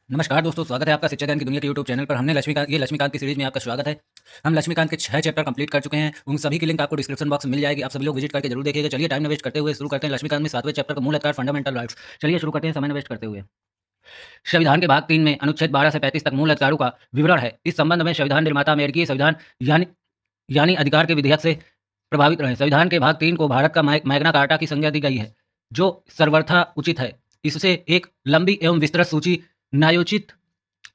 नमस्कार दोस्तों, स्वागत है आपका शिक्षा ज्ञान की दुनिया के यूट्यूब चैनल पर। हमने लक्ष्मीकांत की सीरीज में आपका स्वागत है। हम लक्ष्मीकांत के 6 चैप्टर कंप्लीट कर चुके हैं। उन सभी की लिंक आपको डिस्क्रिप्शन बॉक्स में मिल जाएगी। आप सभी लोग विजिट करके जरूर देखिएगा। चलिए टाइम न वेस्ट करते हुए शुरू करते हैं लक्ष्मीकांत में 7वें चैप्टर का मूल अधिकार फंडामेंटल राइट्स। चलिए शुरू करते हैं समय न वेस्ट करते हुए। संविधान के भाग 3 में अनुच्छेद 12 से 35 तक मूल अधिकारों का विवरण है। इस संबंध में संविधान निर्माता अमेरिकी संविधान यानी यानी अधिकार के विधेयक से प्रभावित रहे। संविधान के भाग 3 को भारत का मैग्ना कार्टा की संज्ञा दी गई है, जो सर्वथा उचित है। इससे एक लंबी एवं विस्तृत सूची न्यायोचित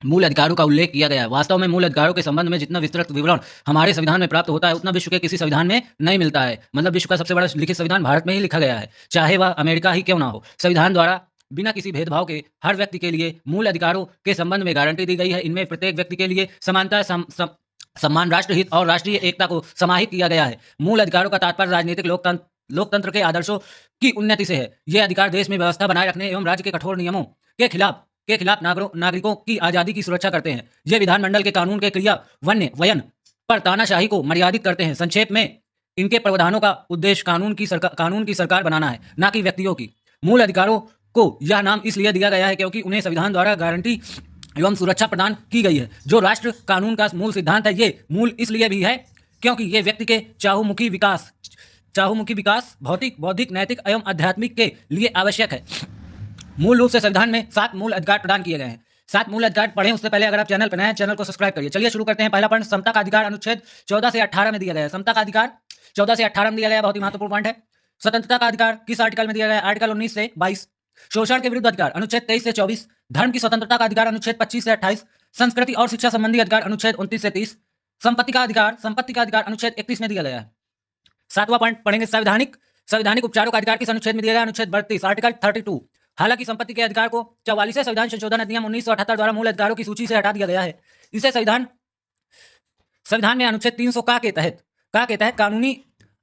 मूल अधिकारों का उल्लेख किया गया है। वास्तव में मूल अधिकारों के संबंध में जितना विस्तृत विवरण हमारे संविधान में प्राप्त होता है, उतना विश्व के किसी संविधान में नहीं मिलता है। मतलब विश्व का सबसे बड़ा लिखित संविधान भारत में ही लिखा गया है, चाहे वह अमेरिका ही क्यों ना हो। संविधान द्वारा बिना किसी भेदभाव के हर व्यक्ति के लिए मूल अधिकारों के संबंध में गारंटी दी गई है। इनमें प्रत्येक व्यक्ति के लिए समानता, सम्मान, राष्ट्रहित और राष्ट्रीय एकता को समाहित किया गया है। मूल अधिकारों का तात्पर्य राजनीतिक लोकतंत्र के आदर्शों की उन्नति से है। ये अधिकार देश में व्यवस्था बनाए रखने एवं राज्य के कठोर नियमों के खिलाफ नागरिकों की आज़ादी की सुरक्षा करते हैं। ये विधानमंडल के कानून के क्रियान्वयन पर तानाशाही को मर्यादित करते हैं। संक्षेप में इनके प्रावधानों का उद्देश्य कानून की सरकार बनाना है, न कि व्यक्तियों की। मूल अधिकारों को यह नाम इसलिए दिया गया है क्योंकि उन्हें संविधान द्वारा गारंटी एवं सुरक्षा प्रदान की गई है। जो राष्ट्र कानून का मूल सिद्धांत है, ये मूल इसलिए भी है क्योंकि ये व्यक्ति के चाहुमुखी विकास भौतिक, बौद्धिक, नैतिक एवं आध्यात्मिक के लिए आवश्यक है। मूल रूप से संविधान में 7 मूल अधिकार प्रदान किए गए हैं। 7 मूल अधिकार पढ़ें उससे पहले अगर आप चैनल पर नए हैं, चैनल को सब्सक्राइब करिए। चलिए शुरू करते हैं। पहला पॉइंट, समता का अधिकार अनुच्छेद 14 से 18 में दिया गया है। समता का अधिकार 14 से 18 में दिया गया है, बहुत ही महत्वपूर्ण पॉइंट है। स्वतंत्रता का अधिकार किस आर्टिकल में दिया गया है? आर्टिकल 19 से 22। शोषण के विरुद्ध अधिकार अनुच्छेद 23 से 24। धर्म की स्वतंत्रता का अधिकार अनुच्छेद 25 से 28। संस्कृति और शिक्षा संबंधी अधिकार अनुच्छेद 29 से 30। संपत्ति का अधिकार अनुच्छेद 31 में दिया गया है। 7वां पॉइंट पढ़ेंगे, संवैधानिक उपचारों का अधिकार किस अनुच्छेद में दिया गया? अनुच्छेद 32, आर्टिकल 32। हालांकि संपत्ति के अधिकार को 44वें संविधान संशोधन अधिनियम 1978 द्वारा मूल अधिकारों की सूची से हटा दिया गया है। इसे संविधान में अनुच्छेद 300 का के तहत कानूनी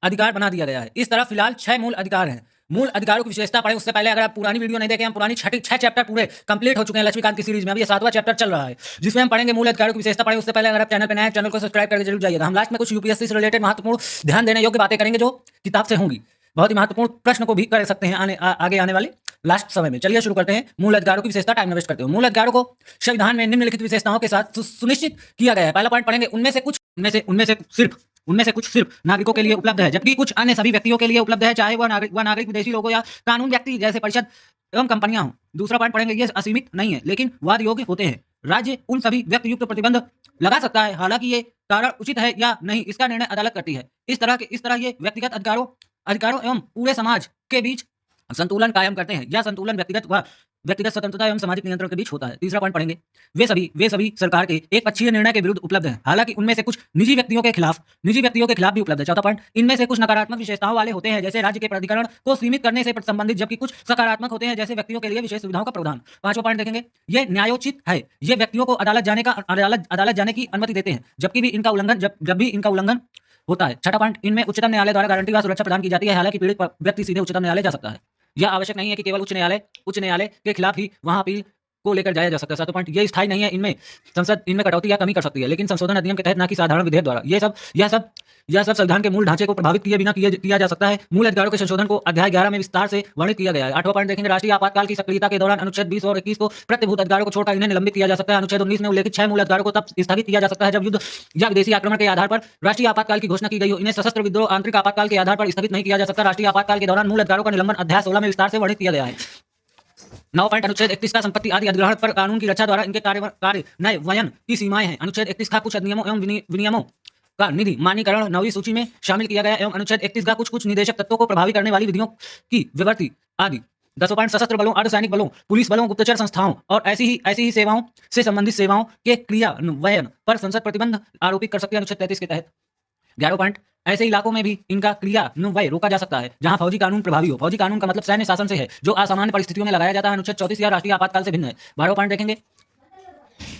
अधिकार बना दिया गया है। इस तरह फिलहाल 6 मूल अधिकार हैं। मूल अधिकारों की विशेषता पढ़ें उससे पहले अगर आप पुरानी वीडियो नहीं देखे, हम पुरानी 6 चैप्टर पूरे कंप्लीट हो चुके हैं लक्ष्मीकांत की सीरीज में। अभी ये 7वां चैप्टर चल रहा है जिसमें हम पढ़ेंगे मूल अधिकारों की विशेषता। पढ़ें उससे पहले अगर आप चैनल पर नए हैं, चैनल को सब्सक्राइब करके जरूर जाइएगा। हम लास्ट में कुछ यूपीएससी से रिलेटेड महत्वपूर्ण ध्यान देने योग्य बातें करेंगे जो किताब से होंगी। बहुत ही महत्वपूर्ण प्रश्न को भी कर सकते हैं आगे आने वाले लास्ट समय में। चलिए शुरू करते हैं। मूल अधिकारों की विशेषता, टाइम वेस्ट करते हुए। मूल अधिकारों को संविधान में निम्नलिखित विशेषताओं के साथ सुनिश्चित किया गया है। पहला पॉइंट पढ़ेंगे, उनमें से कुछ सिर्फ नागरिकों के लिए उपलब्ध है, जबकि कुछ अन्य सभी व्यक्तियों के लिए उपलब्ध है, चाहे वह नागरिक विदेशी लोगों या कानून व्यक्ति जैसे परिषद एवं कंपनियां हों। दूसरा पॉइंट पढ़ेंगे, ये असीमित नहीं है लेकिन वाद योग्य होते हैं। राज्य उन सभी व्यक्तियुक्त प्रतिबंध लगा सकता है, हालांकि ये कारण उचित है या नहीं इसका निर्णय अदालत करती है। इस तरह ये व्यक्तिगत अधिकारों एवं पूरे समाज के बीच संतुलन कायम करते हैं। यह संतुलन व्यक्तिगत स्वतंत्रता एवं सामाजिक नियंत्रण के बीच होता है। तीसरा पॉइंट पढ़ेंगे, वे सभी सरकार के एक पक्षीय निर्णय के विरुद्ध उपलब्ध हैं, हालांकि उनमें से कुछ निजी व्यक्तियों के खिलाफ भी उपलब्ध है। चौथा पॉइंट, इनमें से कुछ नकारात्मक विशेषताओं वाले होते हैं, जैसे राज्य के प्राधिकरण को सीमित करने से संबंधित, जबकि कुछ सकारात्मक होते हैं, जैसे व्यक्तियों के लिए विशेष सुविधाओं का प्रावधान। पांचवा पॉइंट देखेंगे, ये न्यायोचित है। ये व्यक्तियों को अदालत जाने की अनुमति देते हैं, जब भी इनका उल्लंघन होता है। छठा पॉइंट, इनमें उच्चतम न्यायालय द्वारा गारंटी व सुरक्षा प्रदान की जाती है, हालांकि पीड़ित व्यक्ति सीधे उच्चतम न्यायालय जा सकता है। यह आवश्यक नहीं है कि केवल उच्च न्यायालय के खिलाफ ही वहां अपील को लेकर जाया जा सकता है। सातवां पॉइंट, ये स्थायी नहीं है। इनमें संसद इनमें कटौती या कमी कर सकती है, लेकिन संशोधन अधिनियम के तहत ना कि साधारण विधेयक द्वारा। यह सब संविधान के मूल ढांचे को प्रभावित किए बिना किया जा सकता है। मूल अधिकारों के संशोधन को अध्याय 11 में विस्तार से वर्णित किया गया है। आठवां पॉइंट देखेंगे, राष्ट्रीय आपातकाल की सक्रियता के दौरान अनुच्छेद 20 और 21 को प्रतिभूत अधिकारों को छोड़कर इन्हें निलंबित किया जा सकता है। अनुच्छेद 19 में उल्लेखित 6 मूल अधिकारों को तब स्थगित किया जा सकता है जब युद्ध या विदेशी आक्रमण के आधार पर राष्ट्रीय आपातकाल की घोषणा की गई हो। इन्हें सशस्त्र विद्रोह, आंतरिक आपातकाल के आधार पर स्थगित नहीं किया जा सकता। राष्ट्रीय आपातकाल के दौरान मूल अधिकारों का निलंबन अध्याय 16 में विस्तार से वर्णित किया गया है। 9 पॉइंट, अनुच्छेद 31 का संपत्ति आदि अधिग्रहण पर कानून की रक्षा द्वारा इनके कार्यान्वयन की सीमाएं हैं। अनुच्छेद 31 का कुछ अधिनियमों एवं विनियमों का निधि मान्यकरण 9वीं सूची में शामिल किया गया एवं अनुच्छेद 31 का कुछ निदेशक तत्वों को प्रभावी करने वाली विधियों की विवर्ती आदि। 10 पॉइंट, सशस्त्र बलों, अर्धसैनिक बलों, पुलिस बलों, गुप्तचर संस्थाओं और ऐसी ही सेवाओं से संबंधित सेवाओं के क्रियान्वयन पर संसद प्रतिबंध आरोपित कर सकती है अनुच्छेद 33 के तहत। 11 पॉइंट, ऐसे इलाकों में भी इनका क्रियान्वयन रोका जा सकता है जहां फौजी कानून प्रभावी हो। फौजी कानून का मतलब सैन्य शासन से है, जो असामान्य परिस्थितियों में लगाया जाता है। अनुच्छेद 34 या राष्ट्रीय आपातकाल से भिन्न है। 12 पॉइंट देखेंगे,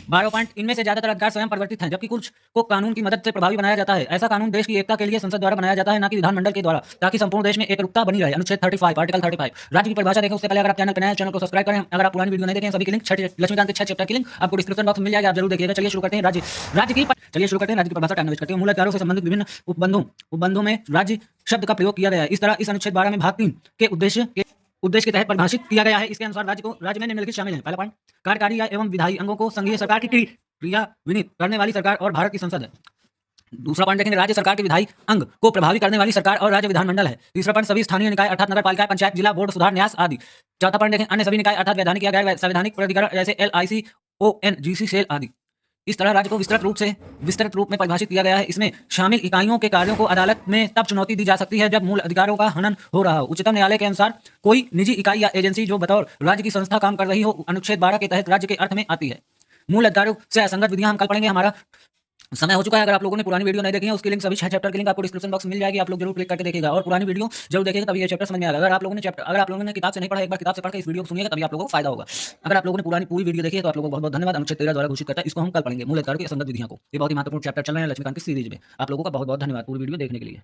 12 पॉइंट, इनमें से ज्यादातर अधिकार स्वयं परिवर्तित हैं, जबकि कुछ को कानून की मदद से प्रभावी बनाया जाता है। ऐसा कानून देश की एकता के लिए संसद द्वारा बनाया जाता है, न कि विधानमंडल के द्वारा, ताकि संपूर्ण देश में एकरूपता बनी रहे। अनुच्छेद 35, आर्टिकल 35। राज्य की परिभाषा देखें उससे पहले अगर आप चैनल पर नए हैं, चैनल को सब्सक्राइब करें। अगर आप पुरानी वीडियो नहीं देखें, सभी की लिंक लक्ष्मीकांत के 6 चैप्टर की लिंक आपको डिस्क्रिप्शन बॉक्स में मिल जाएगा, आप जरूर देखिएगा। चलिए शुरू करते हैं। राज्य की परिभाषा टाइम वेस्ट करते हैं। मूल अधिकारों से संबंधित विभिन्न उपबंधों में राज्य शब्द का प्रयोग किया गया है। इस तरह इस अनुच्छेद 12 में भाग 3 के उद्देश्य के उद्देश्य के तहत परिभाषित किया गया है। इसके अनुसार राज्य में निम्नलिखित शामिल है। पहला पॉइंट, कार्यकारी या एवं विधायी अंगों को संघीय सरकार की क्रियान्वित करने वाली सरकार और भारत की संसद है। दूसरा पॉइंट देखेंगे, राज्य सरकार के विधायी अंग को प्रभावी करने वाली सरकार और राज्य विधानमंडल है। तीसरा पॉइंट, सभी स्थानीय निकाय अर्थात नगर पालिकाएं, पंचायत, जिला बोर्ड, सुधार न्यास आदि। चौथा पॉइंट देखें, अन्य सभी निकाय अर्थात वैधानिक या गैर संवैधानिक प्राधिकरण जैसे LIC, ONGC, सेल आदि। इस तरह राज्य को विस्तृत रूप में परिभाषित किया गया है। इसमें शामिल इकाइयों के कार्यों को अदालत में तब चुनौती दी जा सकती है जब मूल अधिकारों का हनन हो रहा हो। उच्चतम न्यायालय के अनुसार कोई निजी इकाई या एजेंसी जो बतौर राज्य की संस्था काम कर रही हो, अनुच्छेद 12 के तहत राज्य के अर्थ में आती है। मूल अधिकारों से असंगत विधियां हम कल पढ़ेंगे। हमारा समय हो चुका है। अगर आप लोगों ने पुरानी वीडियो नहीं देखी है, उसकी लिंक सभी 6 चैप्टर की लिंक आपको डिस्क्रिप्शन बॉक्स में मिल जाएगी। आप लोग जरूर क्लिक करके देखिएगा और पुरानी वीडियो जरूर देखिएगा, तभी ये चैप्टर समझ में आएगा। अगर आप लोगों ने किताब से नहीं पढ़ा, एक बार किताब से पढ़ के इस वीडियो को सुनिएगा, तभी आप लोगों को फायदा होगा। अगर आप लोगों ने पूरी वीडियो देखी है तो आप लोगों को बहुत बहुत धन्यवाद। अनुच्छेद 13 द्वारा घोषित करता है, इसको हम कल पढ़ेंगे, मूल अधिकारों की असंगत विधियां को। ये बहुत ही महत्वपूर्ण चैप्टर चल रहे हैं लक्ष्मीकांत की सीरीज में। आप लोगों का बहुत बहुत धन्यवाद पूरी वीडियो देखने के लिए।